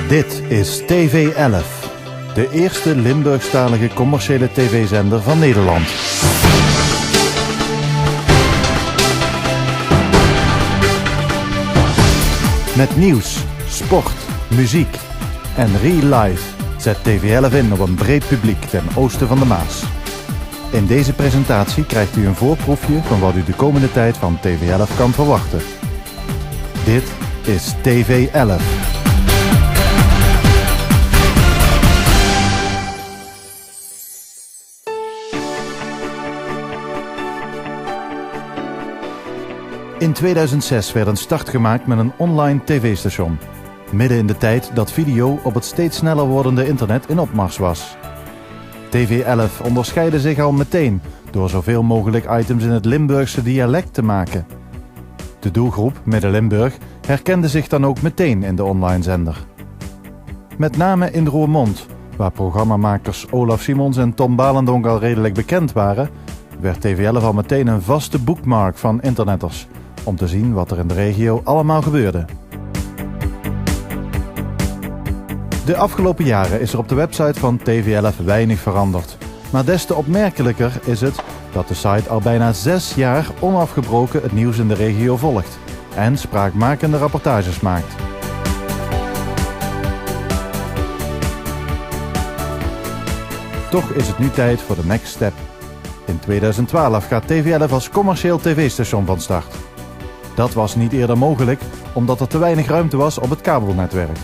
Dit is TV 11, de eerste Limburgstalige commerciële tv-zender van Nederland. Met nieuws, sport, muziek en real life zet TV 11 in op een breed publiek ten oosten van de Maas. In deze presentatie krijgt u een voorproefje van wat u de komende tijd van TV 11 kan verwachten. Dit is TV 11. In 2006 werd een start gemaakt met een online tv-station. Midden in de tijd dat video op het steeds sneller wordende internet in opmars was. TV 11 onderscheidde zich al meteen door zoveel mogelijk items in het Limburgse dialect te maken. De doelgroep, Midden-Limburg, herkende zich dan ook meteen in de online zender. Met name in Roermond, waar programmamakers Olaf Simons en Tom Balendonk al redelijk bekend waren, werd TV 11 al meteen een vaste bookmark van internetters, om te zien wat er in de regio allemaal gebeurde. De afgelopen jaren is er op de website van TV 11 weinig veranderd. Maar des te opmerkelijker is het dat de site al bijna 6 jaar onafgebroken het nieuws in de regio volgt en spraakmakende rapportages maakt. Toch is het nu tijd voor de next step. In 2012 gaat TV 11 als commercieel tv-station van start. Dat was niet eerder mogelijk omdat er te weinig ruimte was op het kabelnetwerk.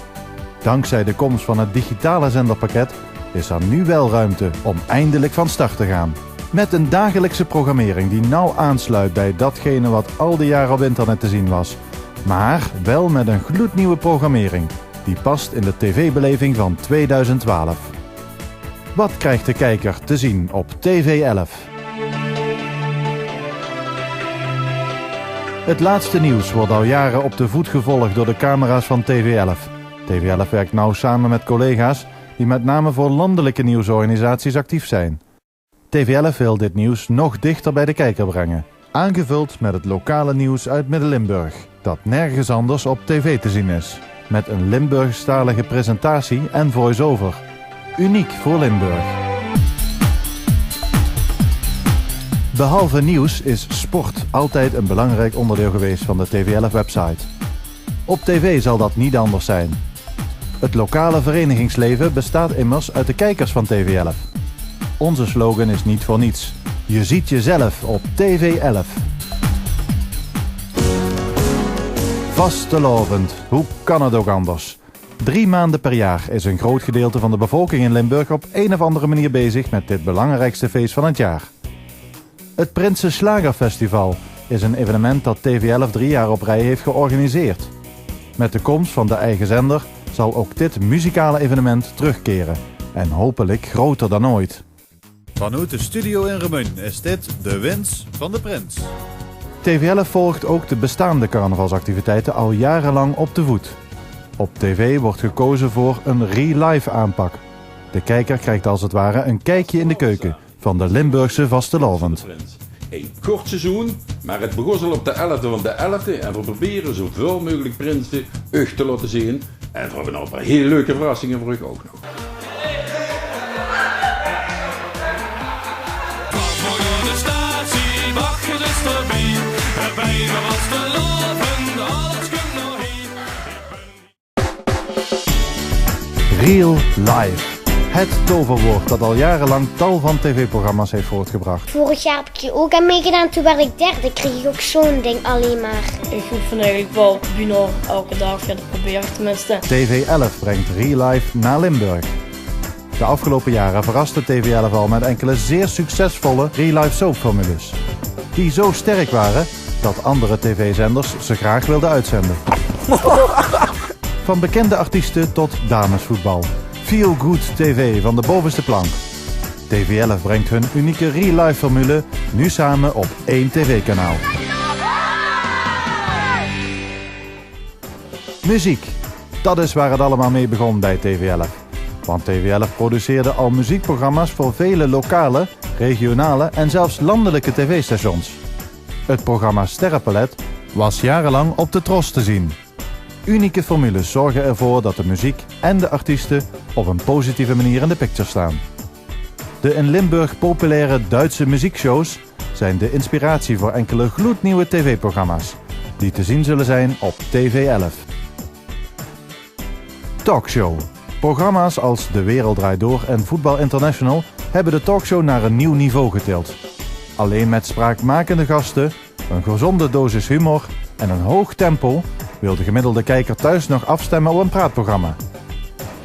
Dankzij de komst van het digitale zenderpakket is er nu wel ruimte om eindelijk van start te gaan. Met een dagelijkse programmering die nauw aansluit bij datgene wat al die jaren op internet te zien was. Maar wel met een gloednieuwe programmering die past in de tv-beleving van 2012. Wat krijgt de kijker te zien op TV 11? Het laatste nieuws wordt al jaren op de voet gevolgd door de camera's van TV 11. TV 11 werkt nauw samen met collega's die met name voor landelijke nieuwsorganisaties actief zijn. TV 11 wil dit nieuws nog dichter bij de kijker brengen. Aangevuld met het lokale nieuws uit Midden-Limburg, dat nergens anders op tv te zien is. Met een Limburgstalige presentatie en voice-over. Uniek voor Limburg. Behalve nieuws is sport altijd een belangrijk onderdeel geweest van de TV 11 website. Op tv zal dat niet anders zijn. Het lokale verenigingsleven bestaat immers uit de kijkers van TV 11. Onze slogan is niet voor niets. Je ziet jezelf op TV 11. Vastelovend, hoe kan het ook anders? 3 maanden per jaar is een groot gedeelte van de bevolking in Limburg op een of andere manier bezig met dit belangrijkste feest van het jaar. Het Prinsen Slagerfestival is een evenement dat TV 11 3 jaar op rij heeft georganiseerd. Met de komst van de eigen zender zal ook dit muzikale evenement terugkeren. En hopelijk groter dan ooit. Vanuit de studio in Remun is dit de wens van de prins. TV 11 volgt ook de bestaande carnavalsactiviteiten al jarenlang op de voet. Op tv wordt gekozen voor een real-life aanpak. De kijker krijgt als het ware een kijkje in de keuken van de Limburgse vastelovend. Een kort seizoen, maar het begon al op de 11e van de 11e en we proberen zoveel mogelijk prinsen echt te laten zien. En we hebben nog een paar hele leuke verrassingen voor u ook nog. Real life. Het toverwoord dat al jarenlang tal van tv-programma's heeft voortgebracht. Vorig jaar heb ik hier ook aan meegedaan, toen werd ik derde. Kreeg ik ook zo'n ding alleen maar. Ik oefen eigenlijk wel bijna elke dag, ja, dat probeer ik tenminste. TV 11 brengt real life naar Limburg. De afgelopen jaren verraste TV 11 al met enkele zeer succesvolle real life soapformules. Die zo sterk waren dat andere tv-zenders ze graag wilden uitzenden. Van bekende artiesten tot damesvoetbal. Feel Good TV van de bovenste plank. TV 11 brengt hun unieke real-life formule nu samen op 1 tv-kanaal. Muziek. Dat is waar het allemaal mee begon bij TV 11. Want TV 11 produceerde al muziekprogramma's voor vele lokale regionale en zelfs landelijke tv-stations. Het programma Sterrenpalet was jarenlang op de Tros te zien. Unieke formules zorgen ervoor dat de muziek en de artiesten op een positieve manier in de picture staan. De in Limburg populaire Duitse muziekshows zijn de inspiratie voor enkele gloednieuwe tv-programma's, die te zien zullen zijn op TV 11. Talkshow. Programma's als De Wereld Draait Door en Voetbal International hebben de talkshow naar een nieuw niveau getild. Alleen met spraakmakende gasten, een gezonde dosis humor en een hoog tempo wil de gemiddelde kijker thuis nog afstemmen op een praatprogramma.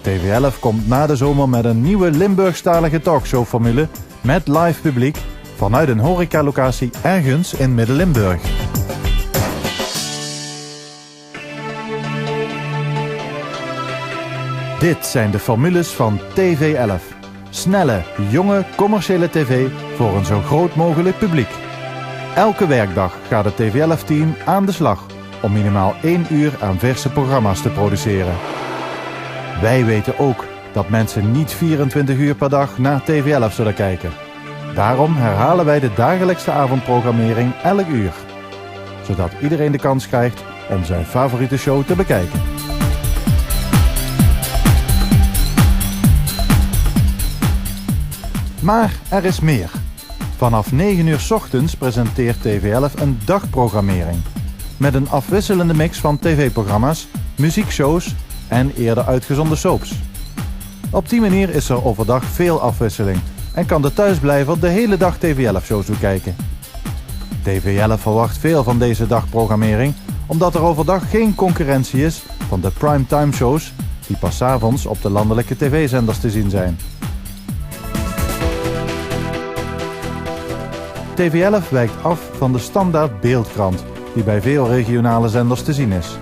TV 11 komt na de zomer met een nieuwe Limburgstalige talkshowformule met live publiek vanuit een horecalocatie ergens in Midden-Limburg. Dit zijn de formules van TV 11. Snelle, jonge, commerciële tv voor een zo groot mogelijk publiek. Elke werkdag gaat het TV 11-team aan de slag om minimaal 1 uur aan verse programma's te produceren. Wij weten ook dat mensen niet 24 uur per dag naar TV 11 zullen kijken. Daarom herhalen wij de dagelijkse avondprogrammering elk uur, zodat iedereen de kans krijgt om zijn favoriete show te bekijken. Maar er is meer. Vanaf 9 uur 's ochtends presenteert TV 11 een dagprogrammering met een afwisselende mix van tv-programma's, muziekshows en eerder uitgezonden soaps. Op die manier is er overdag veel afwisseling en kan de thuisblijver de hele dag TV 11-shows bekijken. TV 11 verwacht veel van deze dagprogrammering omdat er overdag geen concurrentie is van de primetime shows die pas 's avonds op de landelijke tv-zenders te zien zijn. TV 11 wijkt af van de standaard beeldkrant die bij veel regionale zenders te zien is.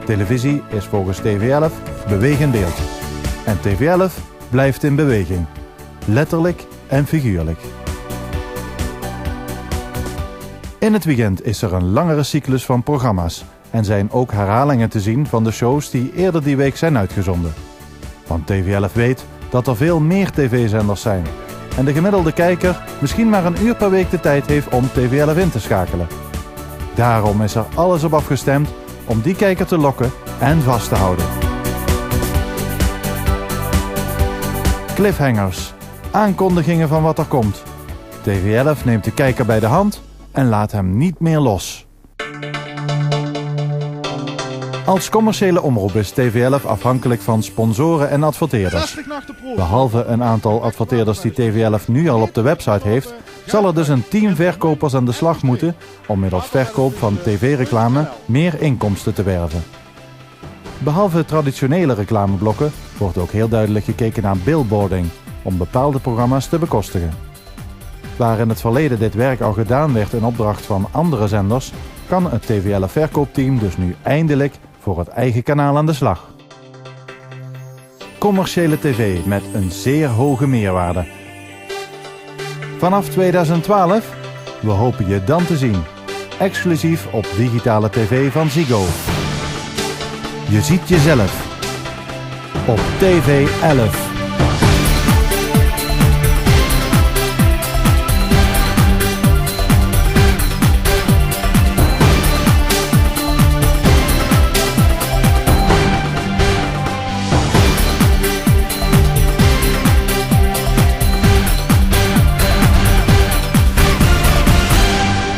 Televisie is volgens TV 11 bewegend beeld. En TV 11 blijft in beweging. Letterlijk en figuurlijk. In het weekend is er een langere cyclus van programma's en zijn ook herhalingen te zien van de shows die eerder die week zijn uitgezonden. Want TV 11 weet dat er veel meer tv-zenders zijn en de gemiddelde kijker misschien maar 1 uur per week de tijd heeft om TV 11 in te schakelen. Daarom is er alles op afgestemd om die kijker te lokken en vast te houden. Cliffhangers, aankondigingen van wat er komt. TV 11 neemt de kijker bij de hand en laat hem niet meer los. Als commerciële omroep is TV 11 afhankelijk van sponsoren en adverteerders. Behalve een aantal adverteerders die TV 11 nu al op de website heeft, zal er dus een team verkopers aan de slag moeten om middels verkoop van tv-reclame meer inkomsten te werven. Behalve traditionele reclameblokken wordt ook heel duidelijk gekeken naar billboarding om bepaalde programma's te bekostigen. Waar in het verleden dit werk al gedaan werd in opdracht van andere zenders, kan het TV 11 verkoopteam dus nu eindelijk voor het eigen kanaal aan de slag. Commerciële tv met een zeer hoge meerwaarde. Vanaf 2012, we hopen je dan te zien. Exclusief op digitale tv van Ziggo. Je ziet jezelf op TV 11.